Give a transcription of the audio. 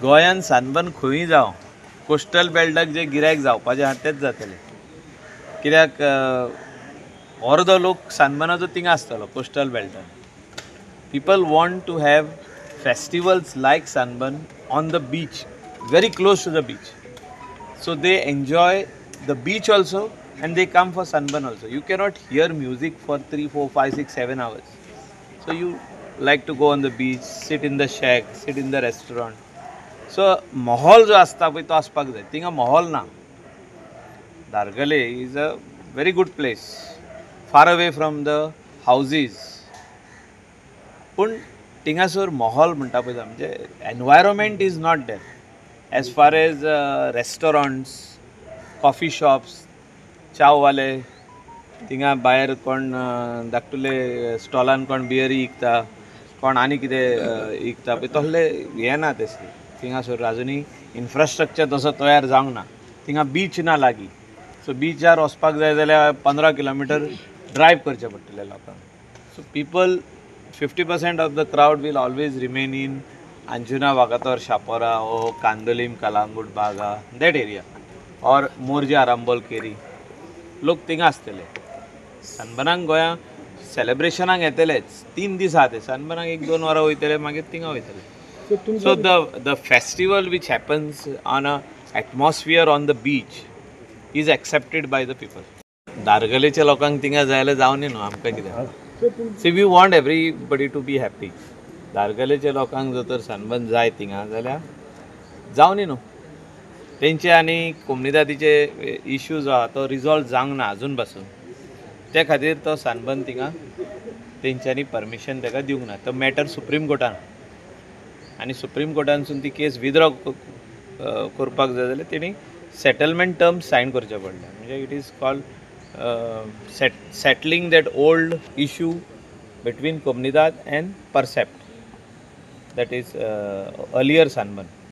गोंयान सानबन खंय जावं कोस्टल बेल्टाक जे गिरायक जावपाचे आहा तेच जातले कित्याक अर्दो लोक सानबनाचो थिंगा आसतलो coastal बेल्टान. People want to have festivals like Sunburn on the beach, very close to the beach. So they enjoy the beach also and they come for Sunburn also. You cannot hear music for 3, 4, 5, 6, 7 hours. So you like to go on the beach, sit in the shack, sit in the restaurant. So mahol जो असता पळय तो आसपाक जाय. थिंगा महल ना. Dargale is a very good place, far away from the houses. पण थिंगासर महल म्हणटा पळय म्हणजे environment is not there as far as restaurants, coffee shops, चाववाले थिंगा भायर कोण धाकटुले स्टॉलान कोण बियरी विकता, कोण आनी कितें विकता पळय तसले हें ना तसले थिंगासर आजुनूय इन्फ्रास्ट्रक्चर तसो तयार जावंक ना. थिंगा बीच ना लागीं, सो बीचार वचपाक जाय जाल्यार 15 किलोमिटर ड्रायव करचें पडटलें लोकांक. So people 50% of the crowd will always remain in Anjuna, Vagator, Shapora or Kandolim, Kalangut, Baga, that area, or Morja, Arambol, Keri. लोक थिंगा आसतले. सनबर्नाक गोंया सेलिब्रेशनाक येतलेच 3 दीस आहा ते. सनबर्नाक 1-2 वरां वयतले मागीर थिंगा वयतले. So the festival which happens on a atmosphere on the beach is accepted by the people. दारगलेच्या लोकांक थिंगा जायला जावनी न्हू आमकां कितें. See, we want everybody to be happy. दारगलेच्या लोकांक जर तर सनबर्न जाय थिंगा जाल्यार जावनी न्हू. तेंचे आनी कोम्युनिटीचे इश्यू जो आहा तो रिजॉल्व जावंक ना अजून पासून. त्या खातीर तो सनबर्न थिंगा तेंच्यांनी परमिशन ताका दिवंक ना. तो मॅटर सुप्रीम कोर्टान आनी सुप्रीम कोर्टानसून ती केस विथड्रॉ करपाक जाय जाल्यार तेणी सेटलमेंट टर्म्स सायन करचे पडले. म्हणजे it is called settling that old issue between Comunidad and Percept, that is earlier Sunburn.